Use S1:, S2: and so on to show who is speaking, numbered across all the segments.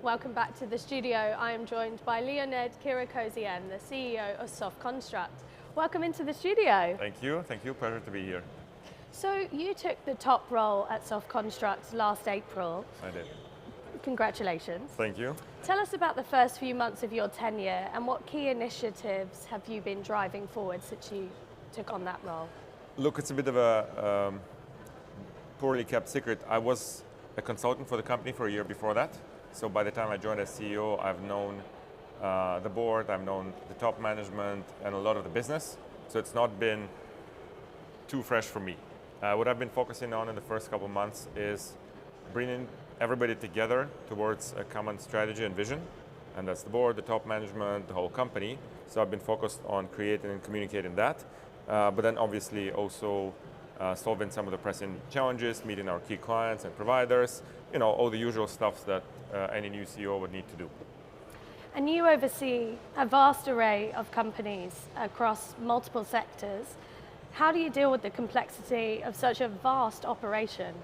S1: Welcome back to the studio. I am joined by Leonid Kirakosyan, the CEO of Soft Construct. Welcome into the studio.
S2: Thank you, pleasure to be here.
S1: So you took the top role at Soft Construct last April.
S2: I did.
S1: Congratulations.
S2: Thank you.
S1: Tell us about the first few months of your tenure and what key initiatives have you been driving forward since you took on that role?
S2: Look, it's a bit of a poorly kept secret. I was a consultant for the company for a year before that. So by the time I joined as CEO, I've known the board, I've known the top management and a lot of the business. So it's not been too fresh for me. What I've been focusing on in the first couple of months is bringing everybody together towards a common strategy and vision. And that's the board, the top management, the whole company. So I've been focused on creating and communicating that. But then obviously also solving some of the pressing challenges, meeting our key clients and providers, all the usual stuff that any new CEO would need to do.
S1: And you oversee a vast array of companies across multiple sectors. How do you deal with the complexity of such a vast operation?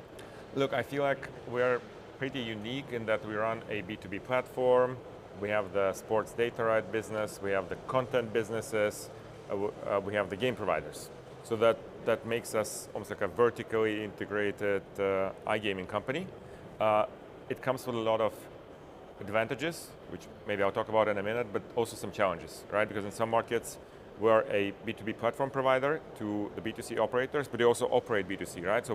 S2: Look, I feel like we're pretty unique in that we run a B2B platform. We have the sports data right business, we have the content businesses, we have the game providers. So that makes us almost like a vertically integrated iGaming company. It comes with a lot of advantages, which maybe I'll talk about in a minute, but also some challenges, right? Because in some markets, we're a B2B platform provider to the B2C operators, but they also operate B2C, right? So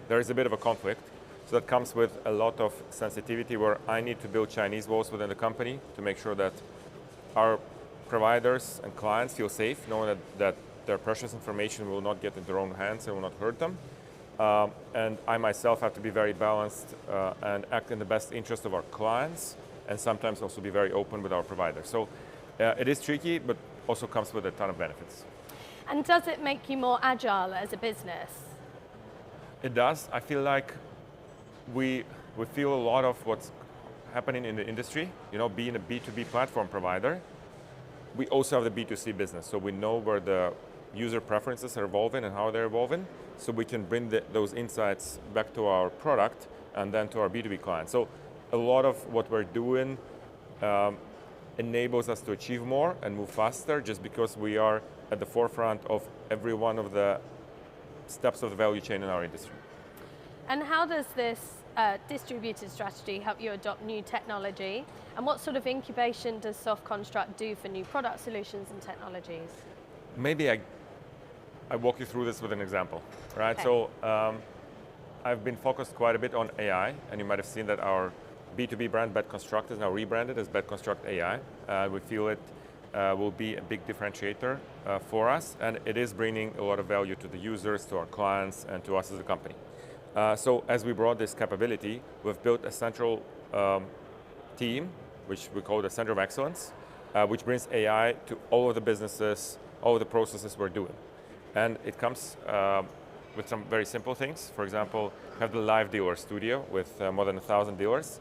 S2: there is a bit of a conflict. So that comes with a lot of sensitivity where I need to build Chinese walls within the company to make sure that our providers and clients feel safe, knowing that their precious information will not get into their own hands and will not hurt them. And I myself have to be very balanced and act in the best interest of our clients and sometimes also be very open with our providers. So it is tricky, but also comes with a ton of benefits.
S1: And does it make you more agile as a business?
S2: It does. I feel like we feel a lot of what's happening in the industry, being a B2B platform provider. We also have the B2C business, so we know where the user preferences are evolving and how they're evolving, so we can bring those insights back to our product and then to our B2B clients. So a lot of what we're doing enables us to achieve more and move faster just because we are at the forefront of every one of the steps of the value chain in our industry.
S1: And how does this distributed strategy help you adopt new technology? And what sort of incubation does Soft Construct do for new product solutions and technologies?
S2: Maybe I walk you through this with an example, right?
S1: Okay.
S2: So I've been focused quite a bit on AI, and you might have seen that our B2B brand, BetConstruct, is now rebranded as BetConstruct AI. We feel it will be a big differentiator for us, and it is bringing a lot of value to the users, to our clients, and to us as a company. So as we brought this capability, we've built a central team, which we call the Center of Excellence, which brings AI to all of the businesses, all of the processes we're doing. And it comes with some very simple things. For example, we have the live dealer studio with more than 1,000 dealers,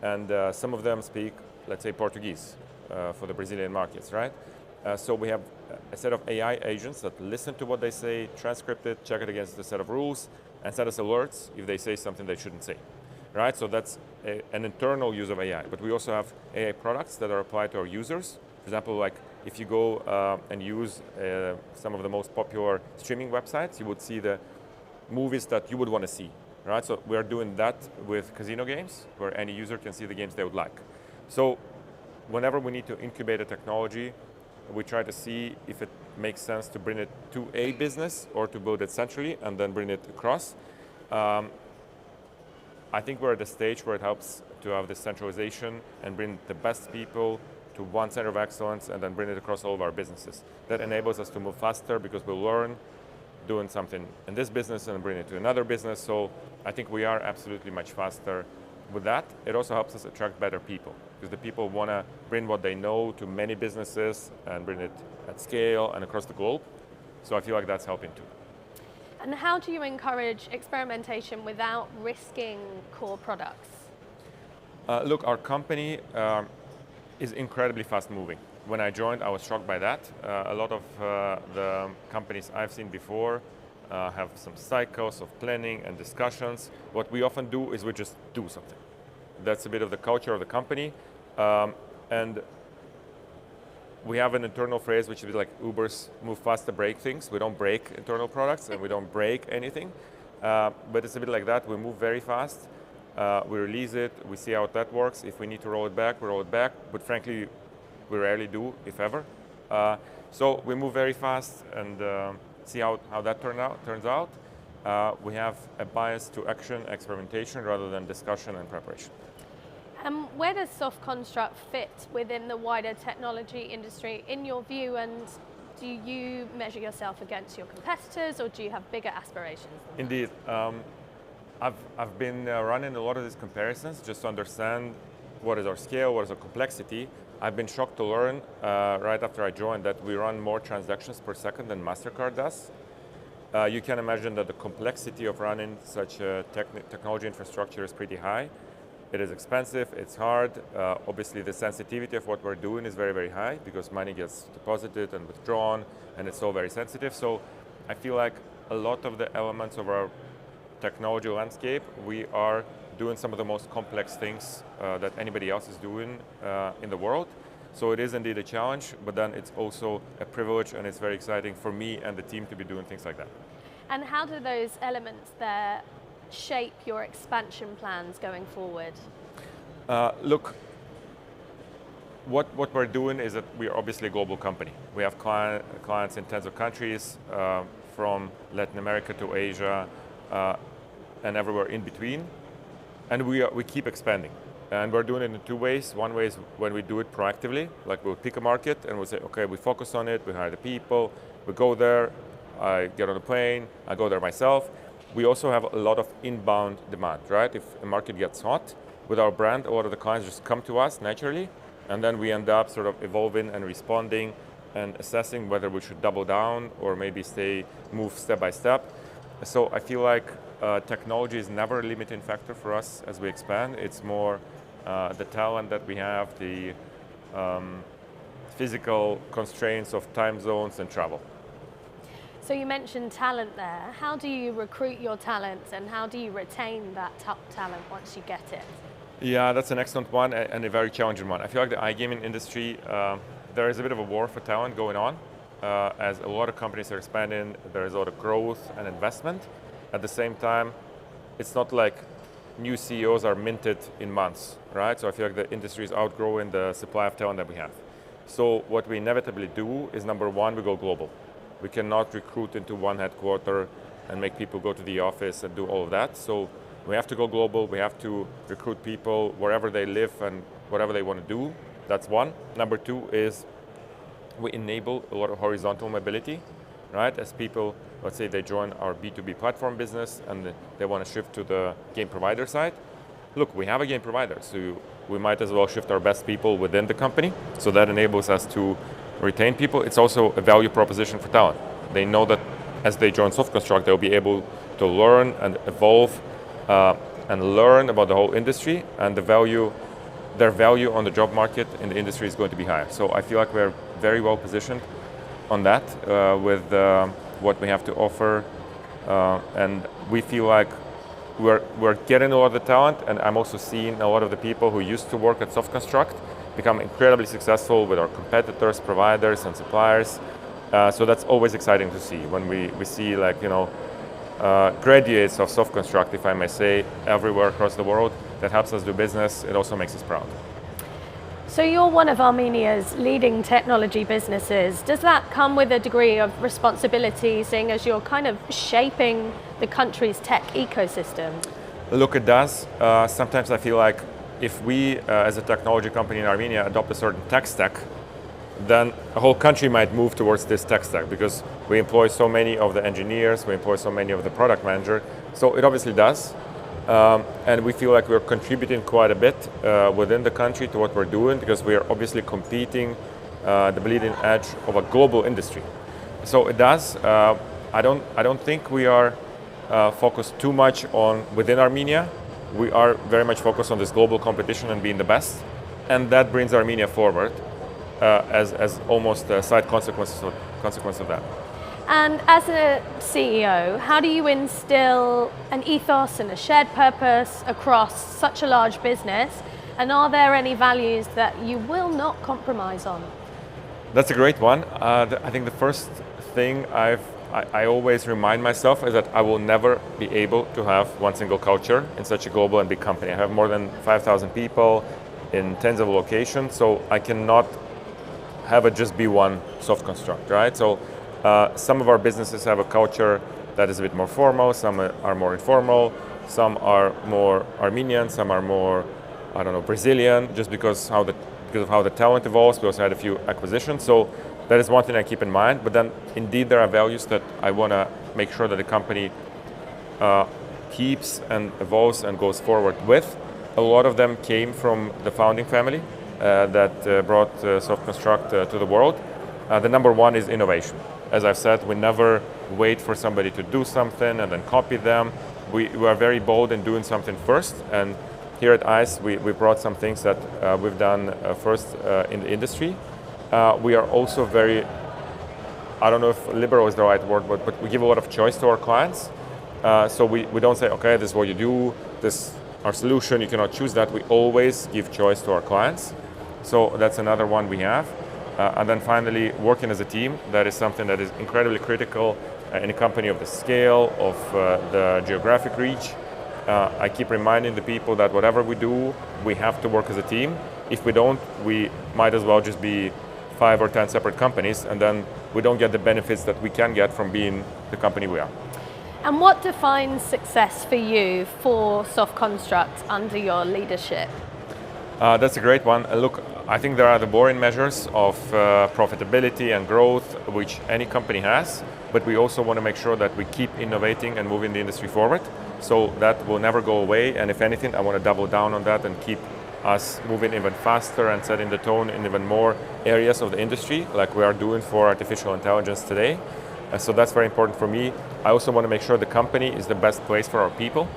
S2: and some of them speak, let's say, Portuguese for the Brazilian markets, right? So we have a set of AI agents that listen to what they say, transcript it, check it against a set of rules, and set us alerts if they say something they shouldn't say, right? So that's an internal use of AI. But we also have AI products that are applied to our users. For example, like if you go and use some of the most popular streaming websites, you would see the movies that you would want to see, right? So we're doing that with casino games, where any user can see the games they would like. So whenever we need to incubate a technology, we try to see if it makes sense to bring it to a business or to build it centrally and then bring it across. I think we're at the stage where it helps to have this centralization and bring the best people to one center of excellence and then bring it across all of our businesses. That enables us to move faster because we'll learn doing something in this business and bring it to another business. So I think we are absolutely much faster with that. It also helps us attract better people because the people want to bring what they know to many businesses and bring it at scale and across the globe. So I feel like that's helping too.
S1: And how do you encourage experimentation without risking core products?
S2: Look, our company is incredibly fast moving. When I joined, I was shocked by that. A lot of the companies I've seen before have some cycles of planning and discussions. What we often do is we just do something. That's a bit of the culture of the company. And we have an internal phrase which is like Uber's move fast to break things. We don't break internal products and we don't break anything. But it's a bit like that. We move very fast. We release it. We see how that works. If we need to roll it back, we roll it back. But frankly, we rarely do, if ever. So we move very fast and see how that turns out. We have a bias to action, experimentation, rather than discussion and preparation.
S1: Where does soft construct fit within the wider technology industry in your view, and do you measure yourself against your competitors or do you have bigger aspirations?
S2: Indeed. I've been running a lot of these comparisons just to understand what is our scale, what is our complexity. I've been shocked to learn right after I joined that we run more transactions per second than MasterCard does. You can imagine that the complexity of running such a technology infrastructure is pretty high. It is expensive, it's hard. Obviously the sensitivity of what we're doing is very, very high because money gets deposited and withdrawn and it's all very sensitive. So I feel like a lot of the elements of our technology landscape, we are doing some of the most complex things that anybody else is doing in the world. So it is indeed a challenge, but then it's also a privilege and it's very exciting for me and the team to be doing things like that.
S1: And how do those elements there shape your expansion plans going forward?
S2: Look, what we're doing is that we are obviously a global company. We have clients in tens of countries, from Latin America to Asia, and everywhere in between. And we keep expanding. And we're doing it in two ways. One way is when we do it proactively, like we'll pick a market and we'll say, okay, we focus on it, we hire the people, we go there, I get on a plane, I go there myself. We also have a lot of inbound demand, right? If a market gets hot, with our brand, a lot of the clients just come to us naturally, and then we end up sort of evolving and responding and assessing whether we should double down or maybe move step by step. So I feel like technology is never a limiting factor for us as we expand. It's more the talent that we have, the physical constraints of time zones and travel.
S1: So you mentioned talent there. How do you recruit your talent and how do you retain that top talent once you get it?
S2: Yeah, that's an excellent one and a very challenging one. I feel like the iGaming industry, there is a bit of a war for talent going on. As a lot of companies are expanding, there is a lot of growth and investment. At the same time, it's not like new CEOs are minted in months, right? So I feel like the industry is outgrowing the supply of talent that we have. So what we inevitably do is, number one, we go global. We cannot recruit into one headquarter and make people go to the office and do all of that. So we have to go global. We have to recruit people wherever they live and whatever they want to do. That's one. Number two is we enable a lot of horizontal mobility, right? As people, let's say they join our B2B platform business and they want to shift to the game provider side. Look, we have a game provider, so we might as well shift our best people within the company. So that enables us to retain people. It's also a value proposition for talent. They know that as they join Soft Construct, they'll be able to learn and evolve and learn about the whole industry, and their value on the job market in the industry is going to be higher. So I feel like we're very well positioned on that with what we have to offer, and we feel like we're getting a lot of the talent, and I'm also seeing a lot of the people who used to work at Soft Construct become incredibly successful with our competitors, providers, and suppliers. So that's always exciting to see when we see, like, graduates of Soft Construct, if I may say, everywhere across the world. That helps us do business. It also makes us proud.
S1: So you're one of Armenia's leading technology businesses. Does that come with a degree of responsibility, seeing as you're kind of shaping the country's tech ecosystem?
S2: Look, it does. Sometimes I feel like if we, as a technology company in Armenia, adopt a certain tech stack, then a whole country might move towards this tech stack because we employ so many of the engineers, we employ so many of the product manager. So it obviously does. And we feel like we're contributing quite a bit within the country to what we're doing because we are obviously competing the bleeding edge of a global industry. So it does. I don't think we are focused too much on within Armenia. We are very much focused on this global competition and being the best, and that brings Armenia forward as almost a side consequence of that.
S1: And as a CEO, how do you instill an ethos and a shared purpose across such a large business? And are there any values that you will not compromise on?
S2: That's a great one. I think the first thing I always remind myself is that I will never be able to have one single culture in such a global and big company. I have more than 5,000 people in tens of locations, so I cannot have it just be one soft construct, right? So some of our businesses have a culture that is a bit more formal, some are more informal, some are more Armenian, some are more, I don't know, Brazilian, just because of how the talent evolves. We also had a few acquisitions, so that is one thing I keep in mind. But then indeed there are values that I want to make sure that the company keeps and evolves and goes forward with. A lot of them came from the founding family that brought Soft Construct to the world. The number one is innovation. As I've said, we never wait for somebody to do something and then copy them. We are very bold in doing something first, and here at ICE we brought some things that we've done first in the industry. We are also very, I don't know if liberal is the right word, but we give a lot of choice to our clients. So we don't say, okay, this is what you do, this is our solution, you cannot choose that. We always give choice to our clients. So that's another one we have. And then finally, working as a team, that is something that is incredibly critical in a company of the scale, of the geographic reach. I keep reminding the people that whatever we do, we have to work as a team. If we don't, we might as well just be 5 or 10 separate companies, and then we don't get the benefits that we can get from being the company we are.
S1: And what defines success for you for Soft Construct under your leadership?
S2: That's a great one. Look, I think there are the boring measures of profitability and growth, which any company has, but we also want to make sure that we keep innovating and moving the industry forward. So that will never go away, and if anything, I want to double down on that and keep us moving even faster and setting the tone in even more areas of the industry, like we are doing for artificial intelligence today. So that's very important for me. I also want to make sure the company is the best place for our people.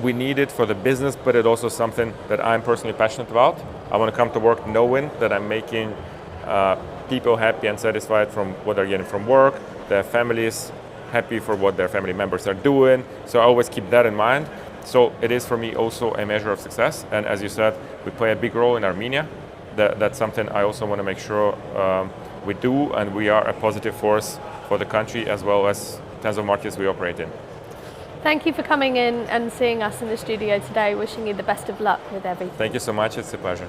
S2: We need it for the business, but it's also something that I'm personally passionate about. I want to come to work knowing that I'm making people happy and satisfied from what they're getting from work, their families happy for what their family members are doing. So I always keep that in mind. So it is for me also a measure of success. And as you said, we play a big role in Armenia. That's something I also want to make sure we do, and we are a positive force for the country as well as tens of markets we operate in.
S1: Thank you for coming in and seeing us in the studio today. Wishing you the best of luck with everything.
S2: Thank you so much. It's a pleasure.